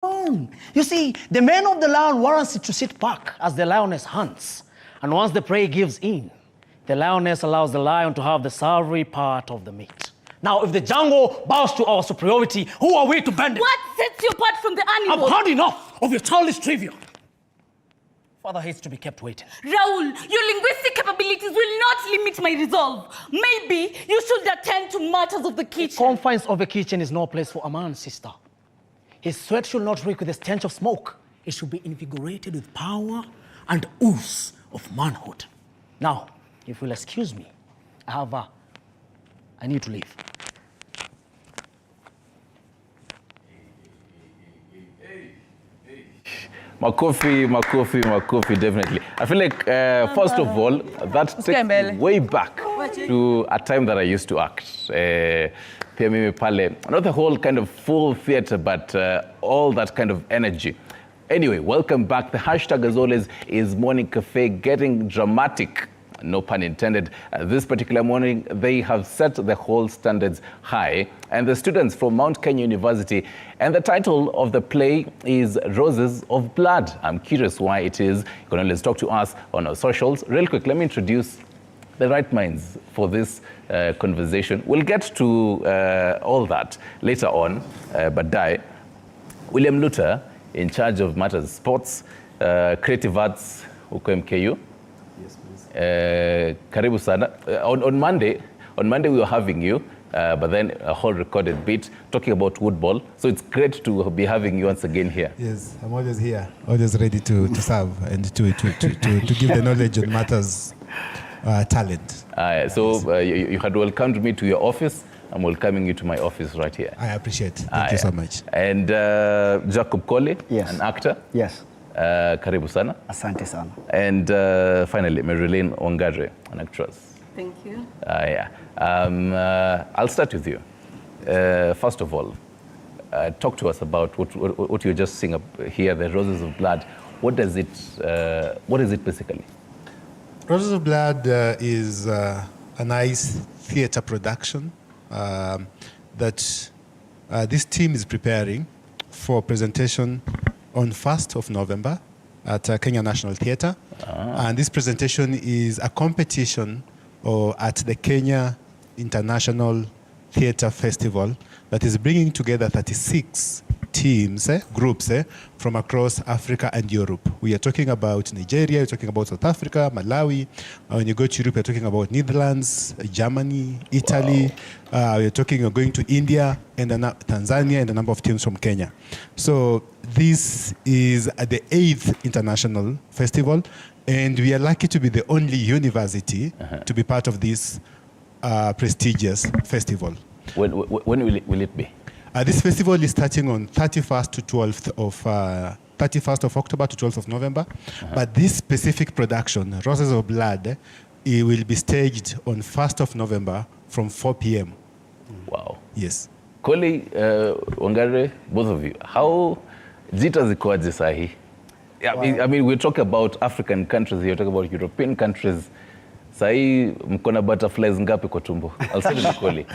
You see, the man of the lion warrants it to sit back as the lioness hunts. And once the prey gives in, the lioness allows the lion to have the savory part of the meat. Now, if the jungle bows to our superiority, who are we to bend it? What sets you apart from the animals? I've had enough of your childish trivia. Father hates to be kept waiting. Raul, your linguistic capabilities will not limit my resolve. Maybe you should attend to matters of the kitchen. The confines of the kitchen is no place for a man, sister. His sweat should not reek with the stench of smoke. It should be invigorated with power and ooze of manhood. Now, if you'll excuse me, I need to leave. Makofi, definitely. I feel like, first of all, that takes me way back to a time that I used to act. Not the whole kind of full theater, but all that kind of energy. Anyway, welcome back. The hashtag, as always, is Morning Cafe, getting dramatic. No pun intended. This particular morning, they have set the whole standards high. And the students from Mount Kenya University, and the title of the play is Roses of Blood. I'm curious why it is. You can always talk to us on our socials. Real quick, let me introduce the right minds for this conversation. We'll get to all that later on, but William Luther, in charge of matters sports, creative arts, huko MKU. Yes, please. Karibu sana. On Monday we were having you, but then a whole recorded bit talking about football. So it's great to be having you once again here. Yes, I'm always here, always ready to serve and to give the knowledge on matters talent. So you had welcomed me to your office. I'm welcoming you to my office right here. I appreciate it. Thank you so much. And Jacob Kole, yes, an actor. Yes. Karibu sana. Asante sana. And finally, Marilyn Ongare, an actress. Thank you. I'll start with you. First of all, talk to us about what you're just seeing up here, the Roses of Blood. What is it basically? Roses of Blood is a nice theater production that this team is preparing for presentation on 1st of November at Kenya National Theatre. And this presentation is a competition at the Kenya International Theatre Festival that is bringing together 36 teams, groups from across Africa and Europe. We are talking about Nigeria, we're talking about South Africa, Malawi. When you go to Europe, we're talking about Netherlands, Germany, Italy. We're going to India and Tanzania, and a number of teams from Kenya. So this is the 8th International Festival, and we are lucky to be the only university to be part of this prestigious festival. When will it be? This festival is starting on 31st to 12th of 31st of October to 12th of November. But this specific production, Roses of Blood, it will be staged on 1st of November from 4 p.m. Wow. Yes. Koli, Wangare, both of you, how zita zikoaje sahi? I mean, we talk about African countries here, we talk about European countries. Sahi, mkona butterflies ngapi kwa tumbo? I'll say to Koli.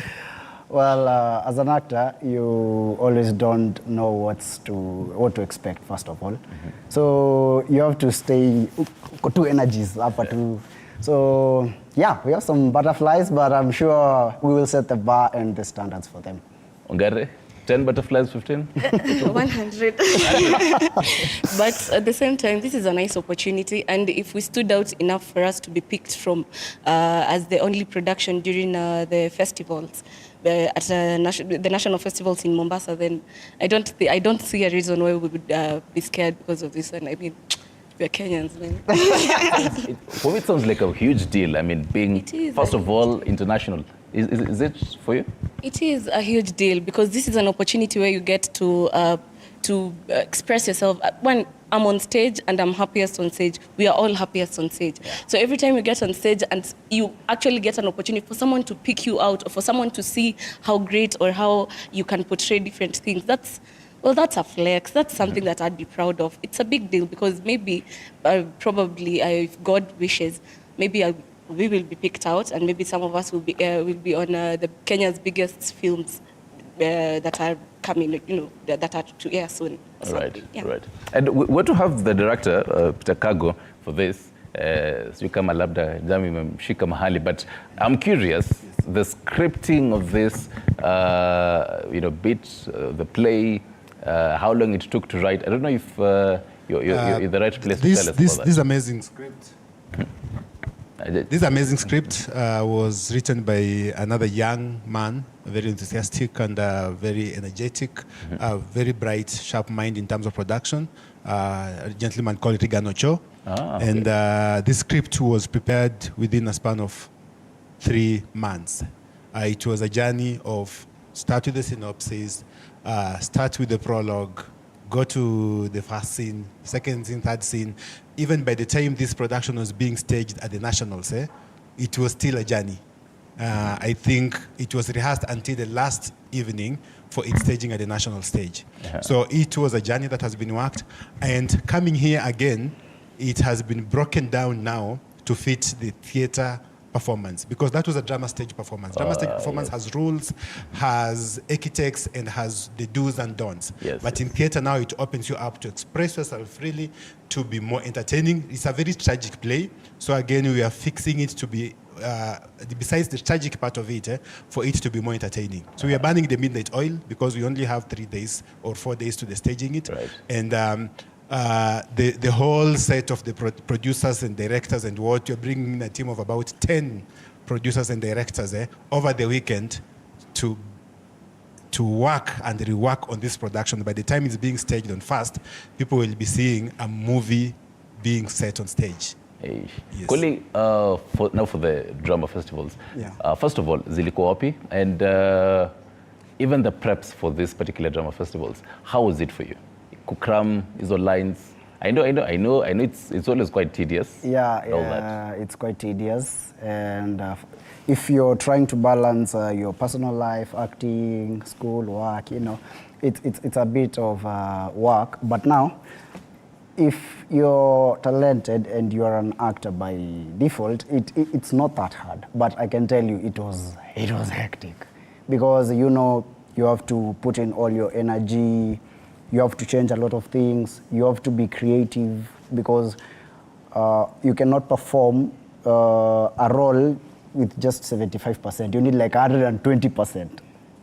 Well, as an actor, you always don't know what to expect, first of all. So you have to stay two energies up to. So yeah, we have some butterflies, but I'm sure we will set the bar and the standards for them. Ongare, 10 butterflies, 15? 100. But at the same time, this is a nice opportunity, and if we stood out enough for us to be picked from as the only production during the festivals, at the national festivals in Mombasa, then I don't see a reason why we would be scared because of this. And I mean, we're Kenyans, man. For me, it sounds like a huge deal. I mean, being, first of all, international. Is it for you? It is a huge deal because this is an opportunity where you get to express yourself. When I'm on stage and I'm happiest on stage, we are all happiest on stage. Yeah. So every time you get on stage and you actually get an opportunity for someone to pick you out or for someone to see how great or how you can portray different things, that's a flex. That's something that I'd be proud of. It's a big deal because maybe, probably, if God wishes, maybe we will be picked out and maybe some of us will be on the Kenya's biggest films that are coming, that are to air soon. Or Right, something. Yeah. right. And we're to have the director, Peter Kago, for this. Sijui kama labda Jami memshika mahali, but I'm curious, the scripting of this, bit, the play, how long it took to write. I don't know if you're in the right place to tell us about that. This amazing script. This amazing script was written by another young man, very enthusiastic and very energetic, very bright, sharp mind in terms of production, a gentleman called Rigan Ocho. Okay. And this script was prepared within a span of 3 months. It was a journey of start with the synopsis, start with the prologue, go to the first scene, second scene, third scene. Even by the time this production was being staged at the Nationals, it was still a journey. I think it was rehearsed until the last evening for its staging at the national stage. So it was a journey that has been worked. And coming here again, it has been broken down now to fit the theater performance, because that was a drama stage performance. Drama stage performance has rules, has architects, and has the do's and don'ts. Yes, but in theater now, it opens you up to express yourself freely, to be more entertaining. It's a very tragic play. So again, we are fixing it to be, besides the tragic part of it, for it to be more entertaining. So we are burning the midnight oil because we only have 3 days or 4 days to the staging it. Right. And the whole set of the producers and directors and what you're bringing in a team of about 10 producers and directors over the weekend to work and rework on this production. By the time it's being staged on Fast, people will be seeing a movie being set on stage. Hey. Yes. Kuli, for the drama festivals, first of all, zilikuwa wapi? And even the preps for this particular drama festivals, how was it for you? Kukram, hizo lines. I know. It's always quite tedious. Yeah, it's quite tedious, and if you're trying to balance your personal life, acting, school, work, it's a bit of work. But now, if you're talented and you're an actor by default, it's not that hard. But I can tell you, it was hectic, because you have to put in all your energy. You have to change a lot of things. You have to be creative, because you cannot perform a role with just 75%. You need like 120%,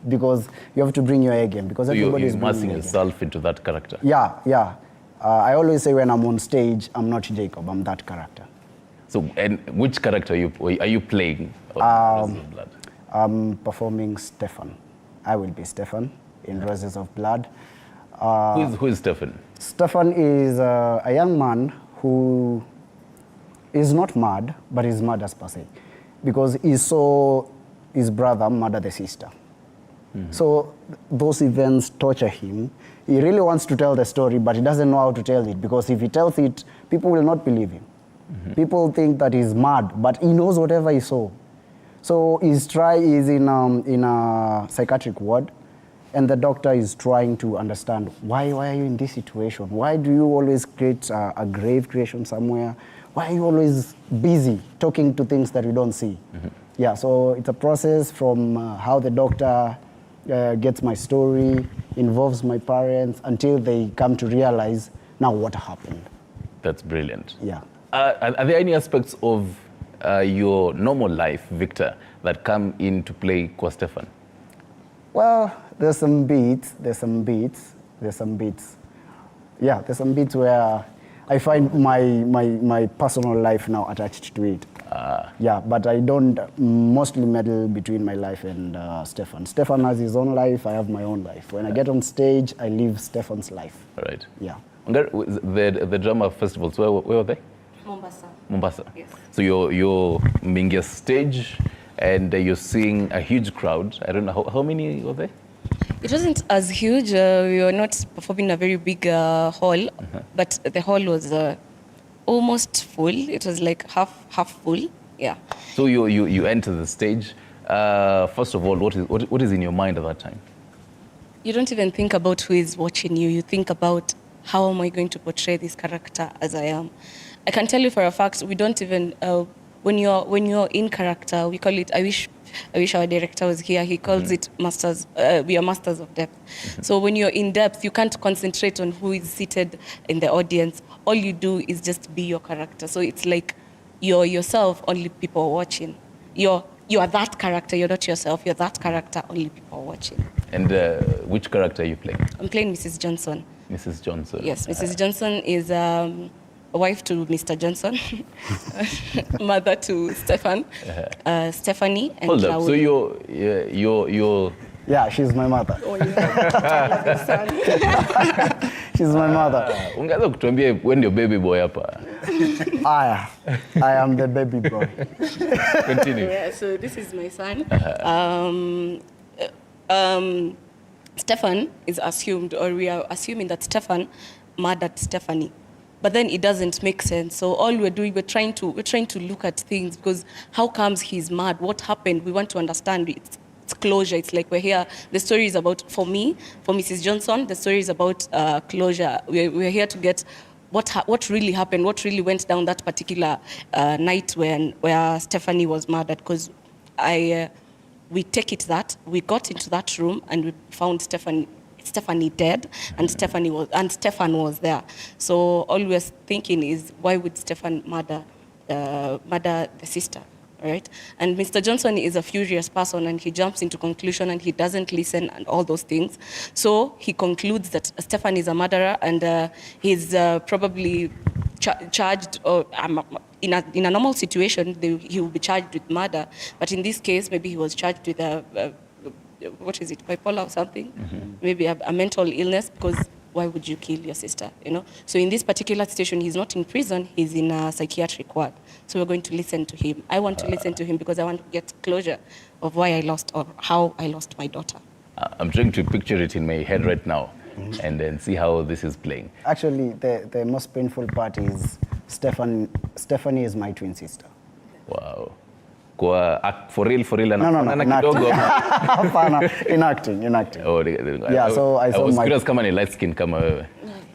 because you have to bring your A game. Because so everybody is immersing bringing their yourself into that character. Yeah. I always say when I'm on stage, I'm not Jacob. I'm that character. So, and which character are you playing? On Roses of Blood? I'm performing Stefan. I will be Stefan in Roses of Blood. Who is Stefan? Stefan is a young man who is not mad, but is mad as per se, because he saw his brother murder the sister. So those events torture him. He really wants to tell the story, but he doesn't know how to tell it, because if he tells it, people will not believe him. People think that he's mad, but he knows whatever he saw. So his try is in a psychiatric ward, and the doctor is trying to understand, why are you in this situation? Why do you always create a grave creation somewhere? Why are you always busy talking to things that you don't see? Yeah, so it's a process from how the doctor gets my story, involves my parents, until they come to realize, now what happened. That's brilliant. Yeah. Are there any aspects of your normal life, Victor, that come into play kwa Stefan? Well, there's some beats. Yeah, there's some beats where I find my personal life now attached to it. Yeah, but I don't mostly meddle between my life and Stefan. Stefan has his own life, I have my own life. When I get on stage, I live Stefan's life. All right. Yeah. The drama festivals, where were they? Mombasa. Yes. So you're being a stage and you're seeing a huge crowd. I don't know, how many were there? It wasn't as huge. We were not performing in a very big hall, but the hall was almost full. It was like half full. Yeah. So you enter the stage. First of all, what is in your mind at that time? You don't even think about who is watching you. You think about, how am I going to portray this character as I am? I can tell you for a fact, we don't even when you're in character, we call it. I wish our director was here. He calls it masters. We are masters of depth. So when you're in depth, you can't concentrate on who is seated in the audience. All you do is just be your character. So it's like you're yourself. Only people are watching. You are that character. You're not yourself. You're that character. Only people are watching. And which character are you playing? I'm playing Mrs. Johnson. Mrs. Johnson. Yes, Mrs. Johnson is wife to Mr. Johnson, mother to Stefan, Stephanie, and Hold up. Claude. So you're Yeah, she's my mother. Oh, yeah. She's my mother. ungeweza kutuambia when ndio baby boy hapa. I am the baby boy. Continue. Yeah, so this is my son. Stefan is assumed, or we are assuming that Stefan murdered Stephanie. But then it doesn't make sense. So all we're doing, we're trying to look at things, because how comes he's mad? What happened? We want to understand it. It's closure. It's like we're here. The story is about, for me, for Mrs. Johnson, the story is about closure. We're here to get what really happened, what really went down that particular night where Stephanie was murdered. Because we take it that we got into that room and we found Stephanie dead, and Stefan was there. So all we're thinking is, why would Stefan murder the sister? Right? And Mr. Johnson is a furious person, and he jumps into conclusion, and he doesn't listen, and all those things. So he concludes that Stefan is a murderer, and he's probably charged, or in a normal situation, he will be charged with murder. But in this case, maybe he was charged with what is it, bipolar or something? Maybe a mental illness, because why would you kill your sister, you know? So in this particular situation, he's not in prison, he's in a psychiatric ward. So we're going to listen to him. I want to listen to him because I want to get closure of why I lost, or how I lost my daughter. I'm trying to picture it in my head right now, and then see how this is playing. Actually, the most painful part is Stephanie is my twin sister. Wow. For real, No, in acting. Oh, Yeah, so I was saw curious kama ni light skin kama wewe.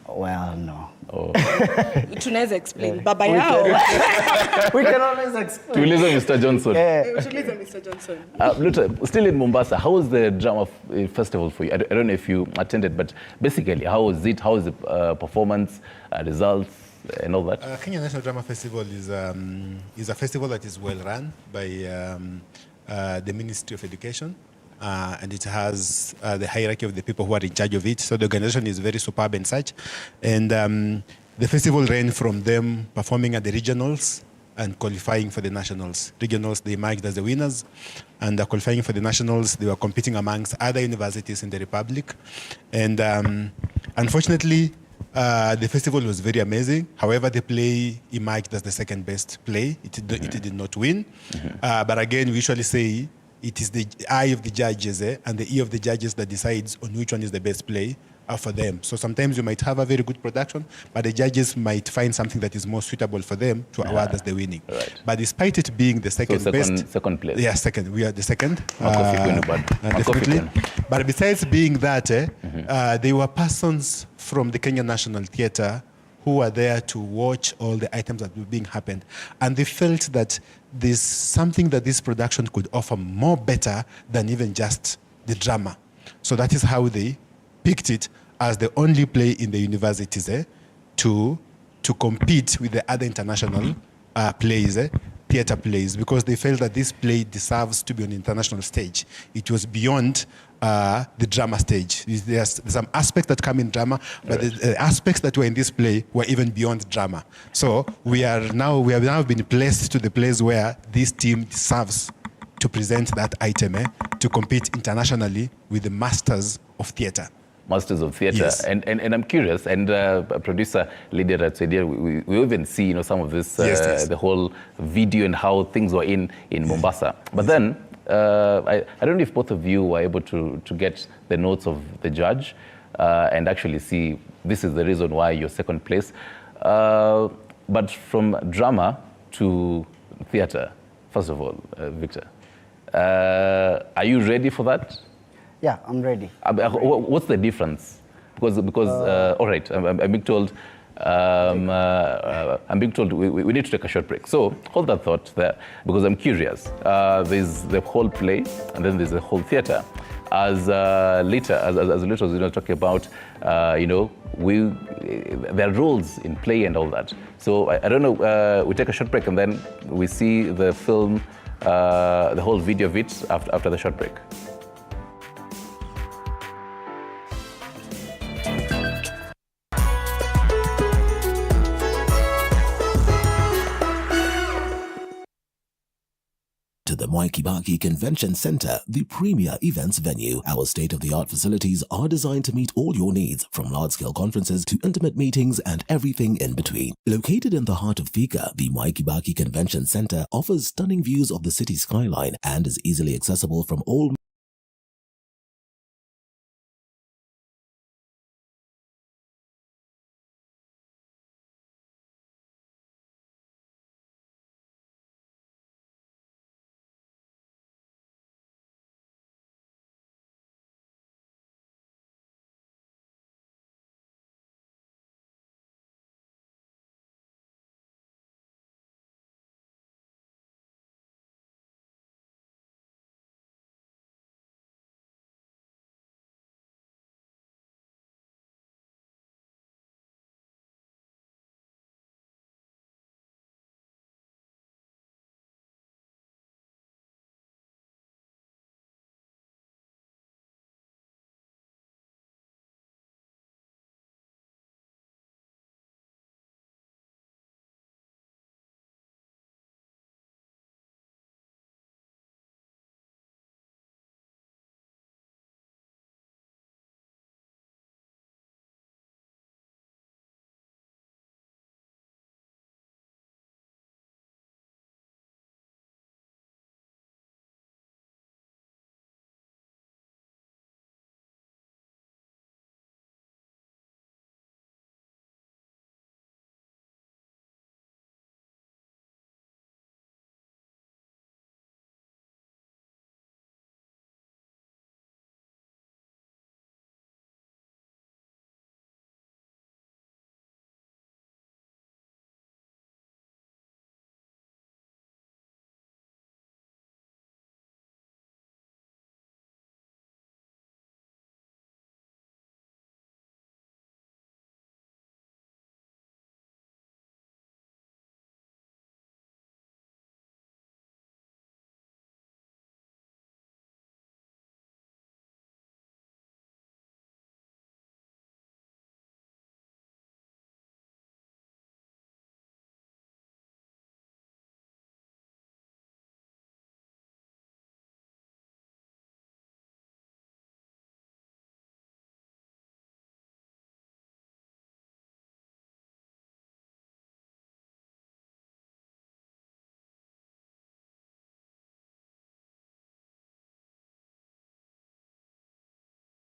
Well, no. Oh. Tunaweza explain. Baba yao. We can always explain. Tuulize Mr. Johnson. Tuulize Mr. Johnson. Luta, still in Mombasa, how was the drama festival for you? I don't know if you attended, but basically, how was it? How was the performance, results, and all that? Kenya National Drama Festival is a festival that is well run by the Ministry of Education. And it has the hierarchy of the people who are in charge of it. So the organization is very superb and such. And the festival ran from them performing at the regionals and qualifying for the nationals. Regionals, they marked as the winners. And qualifying for the nationals, they were competing amongst other universities in the Republic. And unfortunately, the festival was very amazing. However, the play emerged as the second best play. It did not win. But again, we usually say, it is the eye of the judges and the ear of the judges that decides on which one is the best play for them. So sometimes you might have a very good production, but the judges might find something that is more suitable for them to award as the winning. Right. But despite it being the second best... Second place. Yeah, second. We are the second. Definitely. But besides being that, there were persons from the Kenya National Theatre who were there to watch all the items that were being happened. And they felt that there's something that this production could offer more better than even just the drama. So that is how they picked it as the only play in the universities to compete with the other international plays, theater plays, because they felt that this play deserves to be on the international stage. It was beyond the drama stage. There's some aspects that come in drama, but the aspects that were in this play were even beyond drama. So we have now been placed to the place where this team deserves to present that item to compete internationally with the masters of theater. Masters of Theatre. Yes. And I'm curious, and producer Lydia Ratsedia, we even see some of this, the whole video and how things were in Mombasa. But then, I don't know if both of you were able to get the notes of the judge and actually see this is the reason why you're second place. But from drama to theatre, first of all, Victor, are you ready for that? Yeah, I'm ready. What's the difference? Because all right, I'm being told I'm being told we need to take a short break. So hold that thought there, because I'm curious. There's the whole play, and then there's the whole theater. As Lita was talking about, there are roles in play and all that. So I don't know, we take a short break and then we see the film, the whole video of it after the short break. To the Mwai Kibaki Convention Center, the premier events venue. Our state-of-the-art facilities are designed to meet all your needs, from large-scale conferences to intimate meetings and everything in between. Located in the heart of Thika, the Mwai Kibaki Convention Center offers stunning views of the city skyline and is easily accessible from all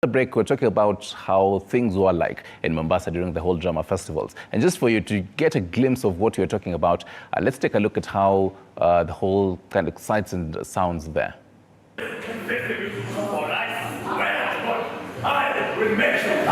The break, we're talking about how things were like in Mombasa during the whole drama festivals. And just for you to get a glimpse of what you're talking about, let's take a look at how the whole kind of sights and sounds there. I will make sure.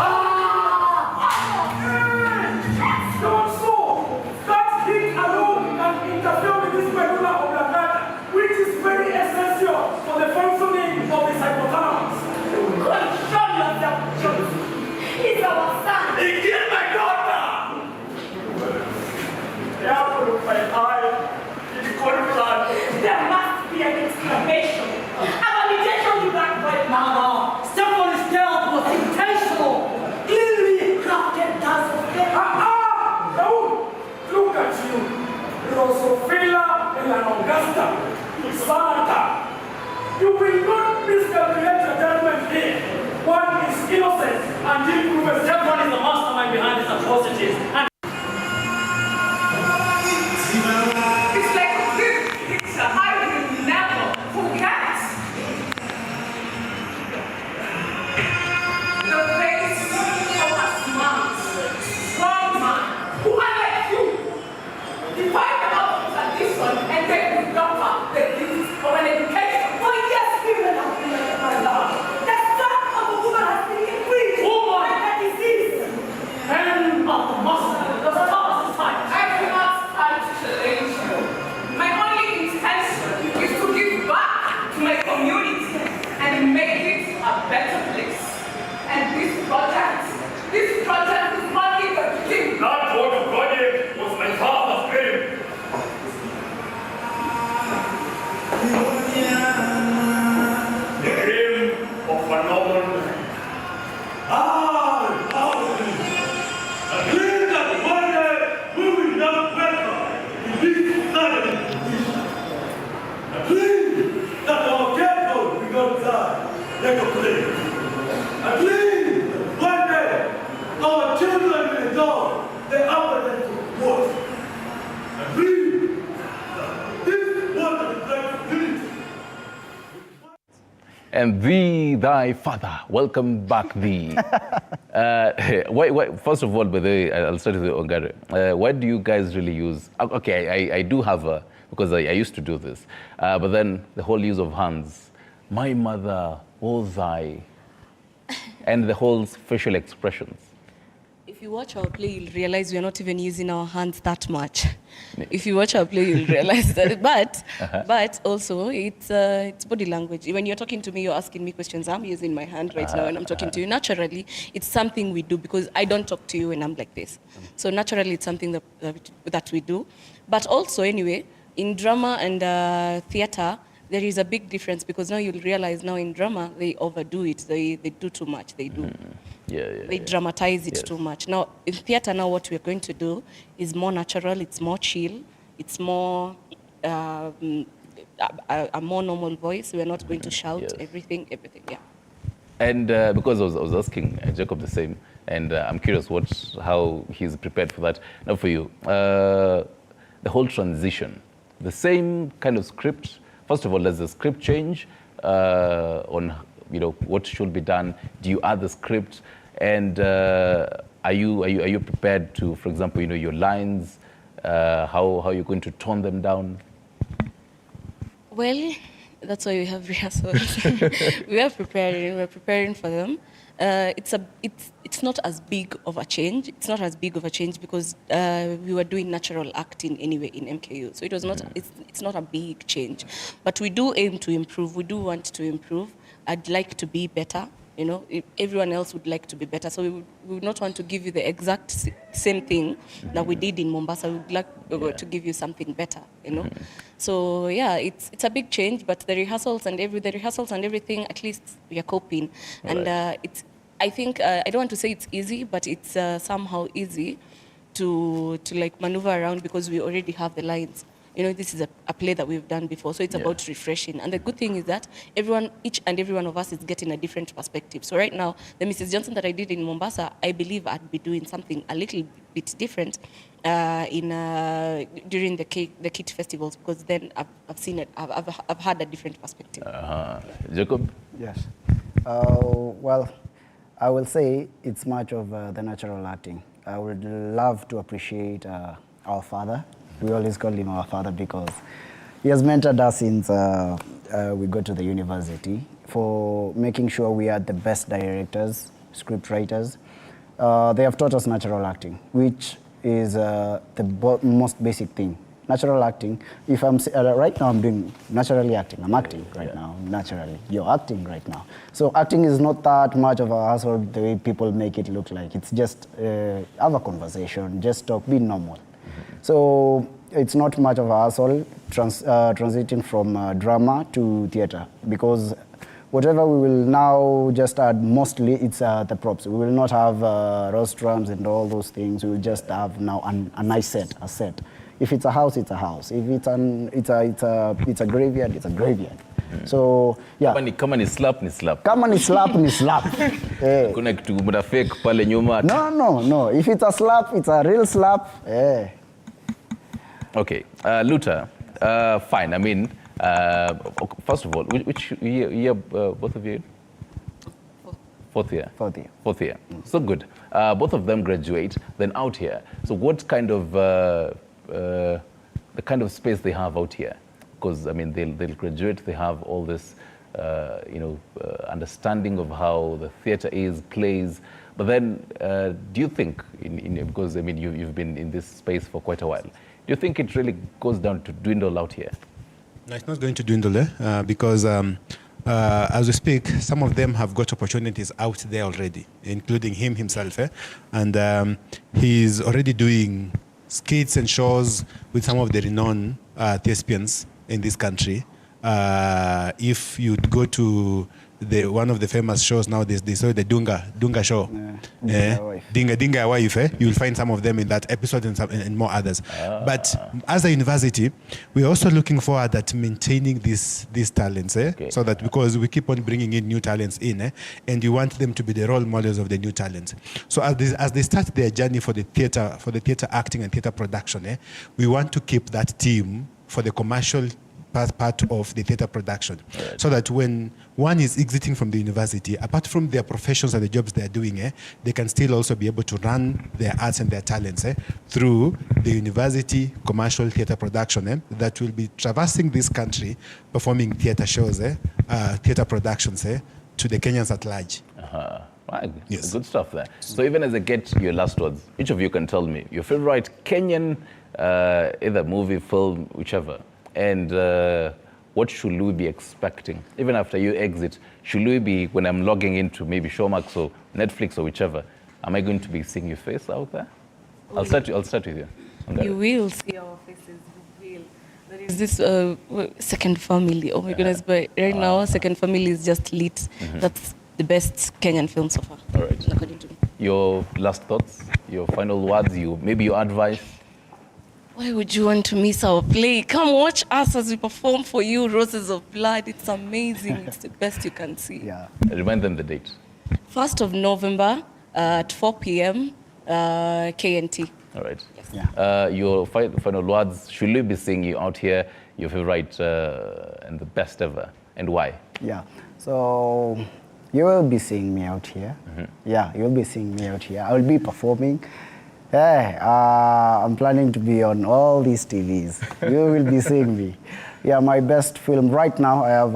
That hit alone can interfere with this medulla oblongata, which is very essential for the functioning of the hypothalamus. Control yourself, Joseph. He's our son. He killed my daughter! The apple of my eye is cold blood. There must be an explanation. A validation to that right now. Someone's death was intentional. Clearly crafted dance of death. No! Look at you. Drosophila melanongaster. Sanata. You will not miscalculate your judgment here. One is innocent until proven. Someone is the mastermind behind these atrocities. And It's like a vivid picture I will never forget. The face of a smart, strong man who, unlike you, defied the outcomes at this one and then would offer the gift of an education. Oh yes, women have been like my lord. The son of a woman has been increased. Woman, that disease. men of the master. Lord, the abundance of water. And believe that this water is like unity. And thee, thy father, welcome back thee. First of all, by the way, I'll start with Ongare. Why do you guys really use, okay, I do have a, because I used to do this, but then the whole use of hands, my mother, was I, and the whole facial expressions. If you watch our play, you'll realize we're not even using our hands that much. If you watch our play, you'll realize that. But also, it's body language. When you're talking to me, you're asking me questions. I'm using my hand right now, and I'm talking to you. Naturally, it's something we do because I don't talk to you when I'm like this. So naturally, it's something that we do. But also, anyway, in drama and theater, there is a big difference because now you'll realize now in drama, they overdo it. They do too much. They do. They dramatize it too much. Now, in theater now, what we're going to do is more natural, it's more chill, it's more, a more normal voice. We're not going to shout everything, yeah. And because I was asking Jacob the same, and I'm curious how he's prepared for that. Now for you, the whole transition, the same kind of script. First of all, does the script change on what should be done? Do you add the script? And are you prepared to, for example, your lines, how you're going to tone them down? Well, that's why we have rehearsals. We're preparing for them. It's not as big of a change. It's not as big of a change because we were doing natural acting anyway in MKU. So it was not. It's not a big change, but we do aim to improve. We do want to improve. I'd like to be better. Everyone else would like to be better. So we would not want to give you the exact same thing that we did in Mombasa. We would like to give you something better, So yeah, it's a big change, but the rehearsals and everything, at least we are coping. Right. And I think, I don't want to say it's easy, but it's somehow easy to like maneuver around because we already have the lines. This is a play that we've done before, so it's about refreshing. And the good thing is that each and every one of us is getting a different perspective. So right now, the Mrs. Johnson that I did in Mombasa, I believe I'd be doing something a little bit different during the KIT festivals, because then I've seen it, I've had a different perspective. Jacob? Yes. Well, I will say it's much of the natural acting. I would love to appreciate our father. We always call him our father because he has mentored us since we got to the university for making sure we are the best directors, script writers. They have taught us natural acting, which is the most basic thing. Natural acting, if I'm right now I'm doing naturally acting. I'm acting right now, naturally. You're acting right now. So acting is not that much of a hassle the way people make it look like. It's just have a conversation, just talk, be normal. So it's not much of a hassle transiting from drama to theater, because whatever we will now just add, mostly it's the props. We will not have rostrums and all those things. We will just have now a nice set, a set. If it's a house, it's a house. If it's a graveyard, it's a graveyard. So yeah. Kama ni slap, ni slap. Kama ni slap, ni slap. Kuna kitu muda fake pale nyuma. No. If it's a slap, it's a real slap. Okay, Luther, fine. I mean, first of all, which year both of you? Fourth year. Fourth year. So good. Both of them graduate, then out here. So what kind of the kind of space they have out here? Because I mean, they'll graduate. They have all this, understanding of how the theater is, plays. But then, do you think, because I mean, you've been in this space for quite a while, do you think it really goes down to dwindle out here? No, it's not going to dwindle because as we speak, some of them have got opportunities out there already, including him himself. And he's already doing skits and shows with some of the renowned thespians in this country. If you'd go to one of the famous shows now, they saw the Dunga show. Dinga wife. You'll find some of them in that episode and more others. But as a university, we're also looking forward at maintaining these talents, so that because we keep on bringing in new talents in, and you want them to be the role models of the new talents. So as they start their journey for the theater acting and theater production, we want to keep that team for the commercial part of the theater production, so that when one is exiting from the university, apart from their professions and the jobs they are doing, they can still also be able to run their arts and their talents through the university commercial theater production that will be traversing this country, performing theater shows, theater productions to the Kenyans at large. Right. Yes. Good stuff there. So even as I get your last words, each of you can tell me your favorite Kenyan, either movie, film, whichever. And what should we be expecting? Even after you exit, should we be, when I'm logging into maybe Showmax or Netflix or whichever, am I going to be seeing your face out there? I'll start with you. You will see our faces. You will. There is this Second Family. Oh my goodness! But right now, Second Family is just lit. That's the best Kenyan film so far. All right. According to me. Your last thoughts, your final words, maybe your advice. Why would you want to miss our play? Come watch us as we perform for you, Roses of Blood. It's amazing. It's the best you can see. Yeah. Remind them the date. 1st of November at 4 p.m. KNT. All right. Yes. Yeah. Your final words, should we be seeing you out here, your favorite and the best ever, and why? Yeah. So you will be seeing me out here. Yeah, you'll be seeing me out here. I will be performing. Hey, I'm planning to be on all these TVs. You will be seeing me. Yeah, my best film right now, I have,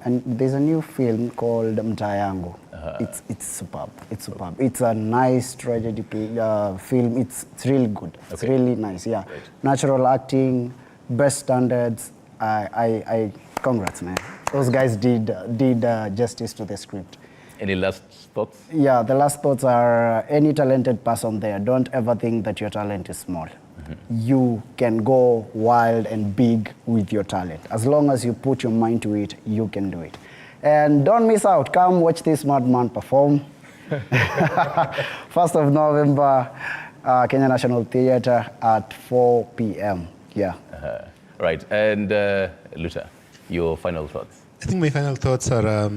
and there's a new film called Mtayangu. It's superb. It's superb. It's a nice tragedy film. It's really good. It's really nice. Yeah, natural acting, best standards. I congrats, man. Those guys did justice to the script. Any last thoughts? Yeah, the last thoughts are any talented person there, don't ever think that your talent is small. You can go wild and big with your talent. As long as you put your mind to it, you can do it. And don't miss out. Come watch this madman perform. 1st of November, Kenya National Theatre at 4 p.m. Yeah. Right. And Luther, your final thoughts? I think my final thoughts are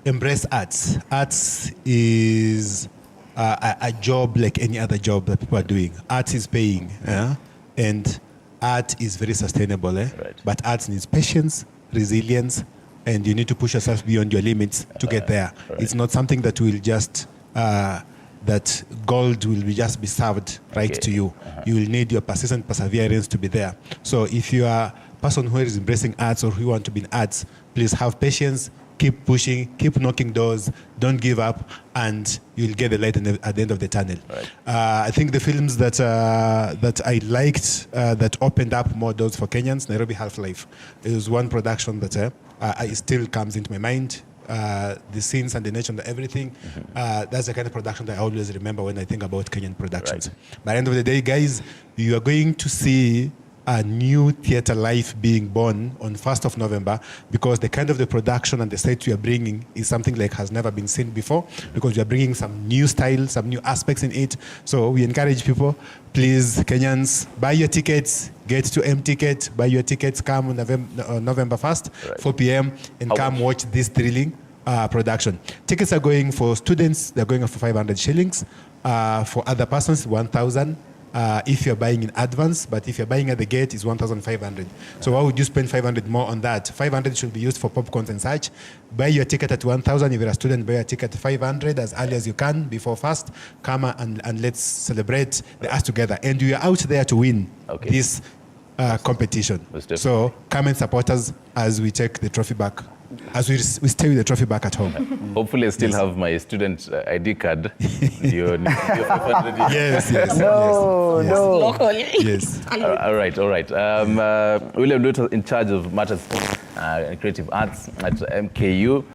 embrace arts. Arts is a job like any other job that people are doing. Art is paying, and art is very sustainable. Right. But art needs patience, resilience, and you need to push yourself beyond your limits to get there. Right. It's not something that will just that gold will just be served right to you. You will need your persistent perseverance to be there. So if you are a person who is embracing arts or who want to be in arts, please have patience. Keep pushing, keep knocking doors, don't give up, and you'll get the light at the end of the tunnel. Right. I think the films that I liked that opened up more doors for Kenyans, Nairobi Half-Life. It was one production that it still comes into my mind. The scenes and the nature and everything. That's the kind of production that I always remember when I think about Kenyan productions. Right. By the end of the day, guys, you are going to see a new theatre life being born on 1st of November, because the kind of the production and the state we are bringing is something like has never been seen before, because we are bringing some new style, some new aspects in it. So we encourage people, please, Kenyans, buy your tickets, get to M-Ticket, buy your tickets, come on November 1st, 4 p.m., and come watch this thrilling production. Tickets are going for students, they're going for 500 shillings. For other persons, 1,000. If you're buying in advance, but if you're buying at the gate, it's 1,500. So why would you spend 500 more on that? 500 should be used for popcorns and such. Buy your ticket at 1,000. If you're a student, buy your ticket at 500 as early as you can before fast. Come and let's celebrate the arts together. And we are out there to win this competition. So come and support us as we take the trophy back. As we stay with the trophy back at home. Hopefully I still have my student ID card. your 500. Yes. No. Local. Yes. All right. William Luther in charge of matters and creative arts at MKU.